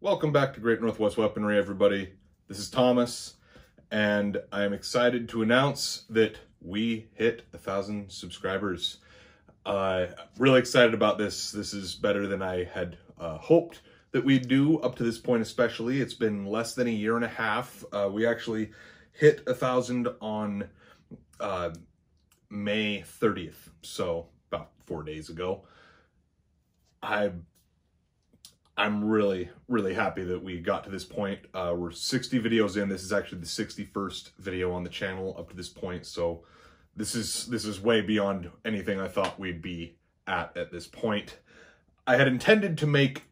Welcome back to Great Northwest Weaponry, everybody. This is Thomas, and I am excited to announce that we hit 1,000 subscribers. Really excited about this. This is better than I had hoped that we'd do up to this point, especially. It's been less than a year and a half. We actually hit 1,000 on May 30th, so about 4 days ago. I'm really happy that we got to this point. We're 60 videos in. This is actually the 61st video on the channel up to this point, so this is way beyond anything I thought we'd be at this point. I had intended to make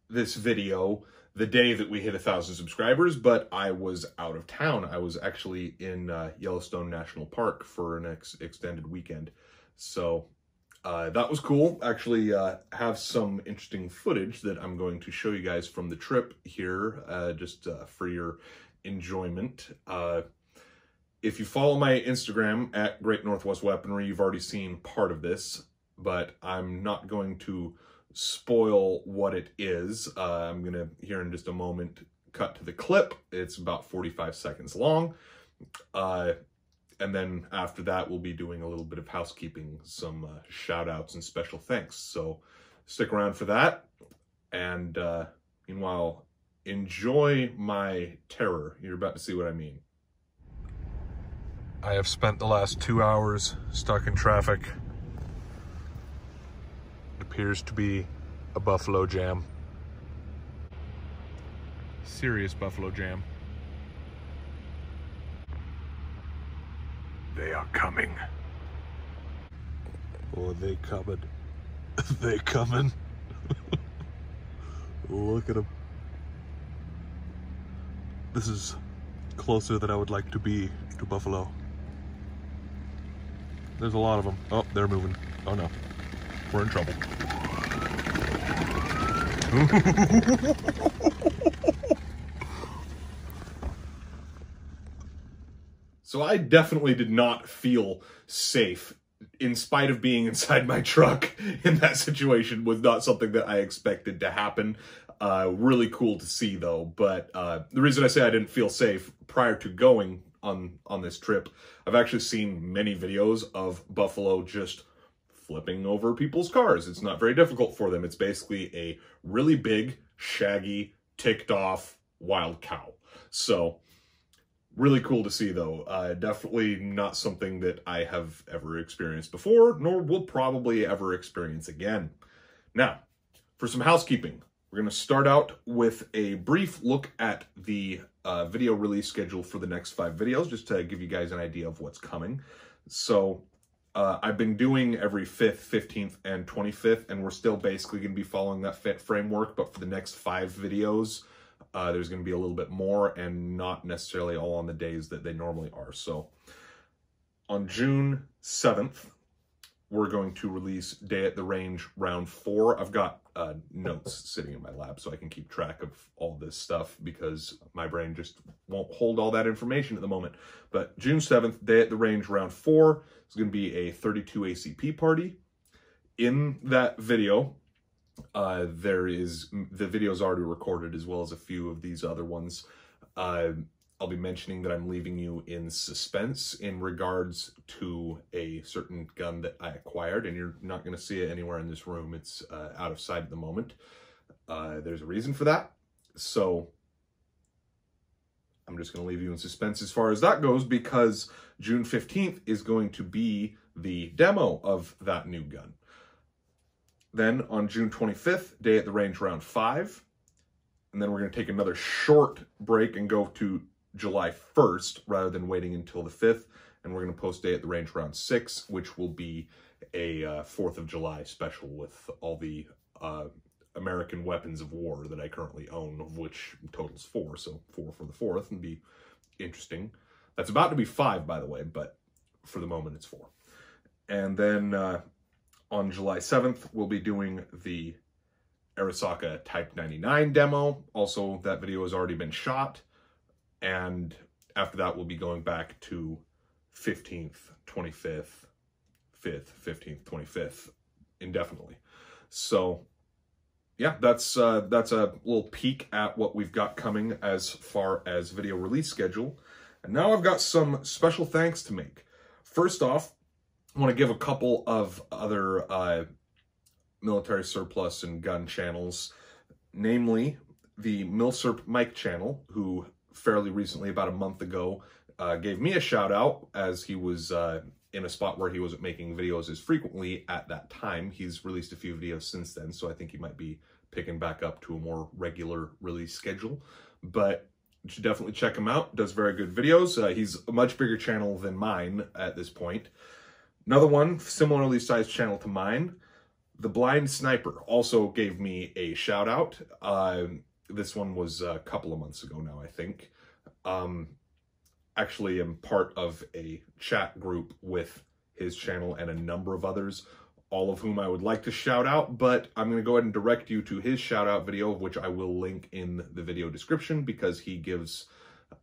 this video the day that we hit 1,000 subscribers, but I was out of town. I was actually in Yellowstone National Park for an extended weekend, so that was cool. Actually have some interesting footage that I'm going to show you guys from the trip here, just for your enjoyment. If you follow my Instagram at Great Northwest Weaponry, you've already seen part of this, but I'm not going to spoil what it is. I'm going to, here in just a moment, cut to the clip. It's about 45 seconds long. And then after that, we'll be doing a little bit of housekeeping, some shout outs and special thanks. So stick around for that. And meanwhile, enjoy my terror. You're about to see what I mean. I have spent the last 2 hours stuck in traffic. It appears to be a buffalo jam. Serious buffalo jam. They are coming. Oh, they coming. They coming. Look at them. This is closer than I would like to be to buffalo. There's a lot of them. Oh, they're moving. Oh no, we're in trouble. So I definitely did not feel safe, in spite of being inside my truck in that situation. Was not something that I expected to happen. Really cool to see though, but the reason I say I didn't feel safe prior to going on this trip, I've actually seen many videos of buffalo just flipping over people's cars. It's not very difficult for them. It's basically a really big, shaggy, ticked off wild cow. So really cool to see though. Definitely not something that I have ever experienced before, nor will probably ever experience again. Now, for some housekeeping, we're going to start out with a brief look at the video release schedule for the next 5 videos, just to give you guys an idea of what's coming. So I've been doing every 5th, 15th, and 25th, and we're still basically going to be following that framework, but for the next 5 videos, there's going to be a little bit more, and not necessarily all on the days that they normally are. So on June 7th, we're going to release Day at the Range Round 4. I've got notes sitting in my lap so I can keep track of all this stuff, because my brain just won't hold all that information at the moment. But June 7th, Day at the Range Round 4 is going to be a 32 ACP party. In that video, the video is already recorded, as well as a few of these other ones. I'll be mentioning that I'm leaving you in suspense in regards to a certain gun that I acquired, and you're not going to see it anywhere in this room. It's out of sight at the moment. There's a reason for that, so I'm just going to leave you in suspense as far as that goes, because June 15th is going to be the demo of that new gun. Then on June 25th, Day at the Range Round 5. And then we're going to take another short break and go to July 1st rather than waiting until the 5th. And we're going to post Day at the Range Round 6, which will be a 4th of July special with all the American weapons of war that I currently own, of which totals 4. So 4 for the 4th would be interesting. That's about to be 5, by the way, but for the moment it's 4. And then on July 7th, we'll be doing the Arisaka Type 99 demo. Also, that video has already been shot. And after that, we'll be going back to 15th, 25th, 5th, 15th, 25th, indefinitely. So yeah, that's a little peek at what we've got coming as far as video release schedule. And now I've got some special thanks to make. First off, I want to give a couple of other military surplus and gun channels, namely the Milsurp Mike channel, who fairly recently, about a month ago, gave me a shout out as he was in a spot where he wasn't making videos as frequently at that time. He's released a few videos since then, so I think he might be picking back up to a more regular release schedule. But you should definitely check him out. Does very good videos. He's a much bigger channel than mine at this point. Another one, similarly sized channel to mine, The Blind Sniper, also gave me a shout out. This one was a couple of months ago now, I think. Actually, I'm part of a chat group with his channel and a number of others, all of whom I would like to shout out, but I'm going to go ahead and direct you to his shout out video, which I will link in the video description, because he gives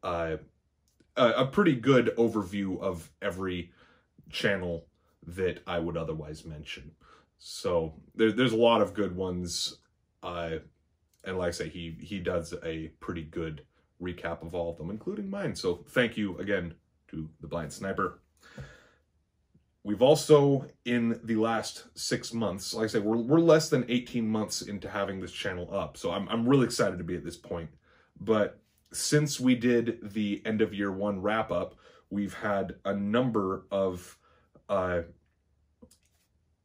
a pretty good overview of every channel that I would otherwise mention. So there's a lot of good ones, and like I say, he does a pretty good recap of all of them, including mine. So thank you again to The Blind Sniper. We've also, in the last 6 months, like I say, we're less than 18 months into having this channel up, so I'm really excited to be at this point. But since we did the end of year one wrap up, we've had a number of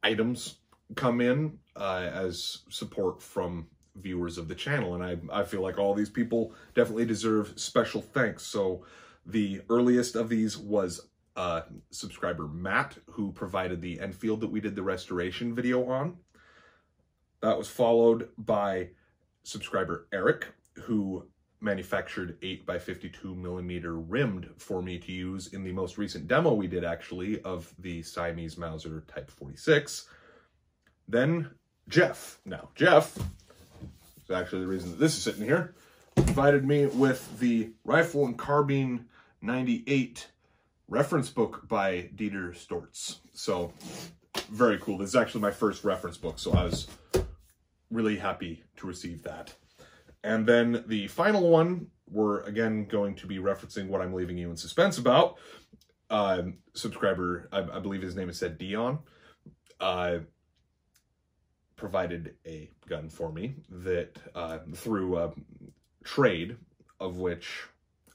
items come in as support from viewers of the channel, and I feel like all these people definitely deserve special thanks. So the earliest of these was subscriber Matt, who provided the Enfield that we did the restoration video on. That was followed by subscriber Eric, who manufactured 8x52mm rimmed for me to use in the most recent demo we did, actually, of the Siamese Mauser Type 46. Then Jeff. Now, Jeff is actually the reason that this is sitting here. Provided me with the Rifle and Carbine 98 reference book by Dieter Stortz. So, very cool. This is actually my first reference book, so I was really happy to receive that. And then the final one, we're again going to be referencing what I'm leaving you in suspense about. Subscriber, I believe his name is said Dion, provided a gun for me that through a trade, of which,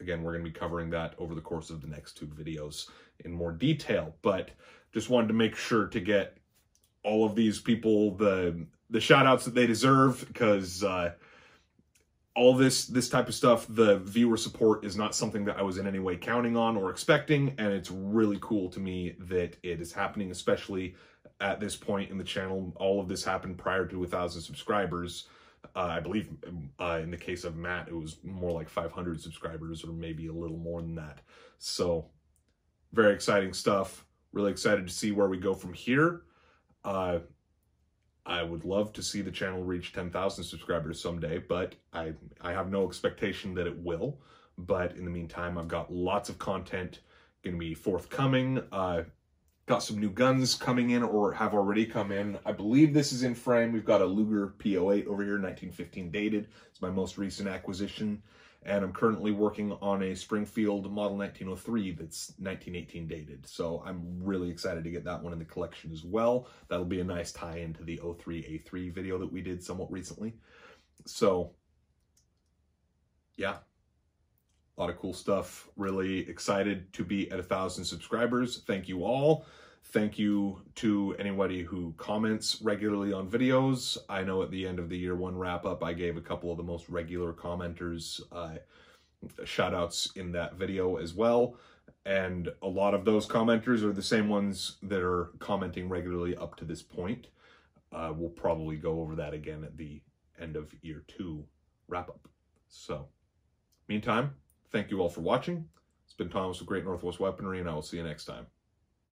again, we're going to be covering that over the course of the next 2 videos in more detail. But just wanted to make sure to get all of these people the shout outs that they deserve, because all this type of stuff, the viewer support, is not something that I was in any way counting on or expecting, and it's really cool to me that it is happening, especially at this point in the channel. All of this happened prior to 1,000 subscribers. I believe in the case of Matt, it was more like 500 subscribers, or maybe a little more than that. So very exciting stuff. Really excited to see where we go from here. I would love to see the channel reach 10,000 subscribers someday, but I have no expectation that it will. But in the meantime, I've got lots of content going to be forthcoming. Got some new guns coming in, or have already come in. I believe this is in frame. We've got a Luger P08 over here, 1915 dated. It's my most recent acquisition. And I'm currently working on a Springfield model 1903 that's 1918 dated. So I'm really excited to get that one in the collection as well. That'll be a nice tie into the 03A3 video that we did somewhat recently. So, yeah. A lot of cool stuff. Really excited to be at 1,000 subscribers. Thank you all. Thank you to anybody who comments regularly on videos. I know at the end of the year one wrap up, I gave a couple of the most regular commenters shout outs in that video as well. And a lot of those commenters are the same ones that are commenting regularly up to this point. We'll probably go over that again at the end of year 2 wrap up. So, meantime, thank you all for watching. It's been Thomas with Great Northwest Weaponry, and I will see you next time.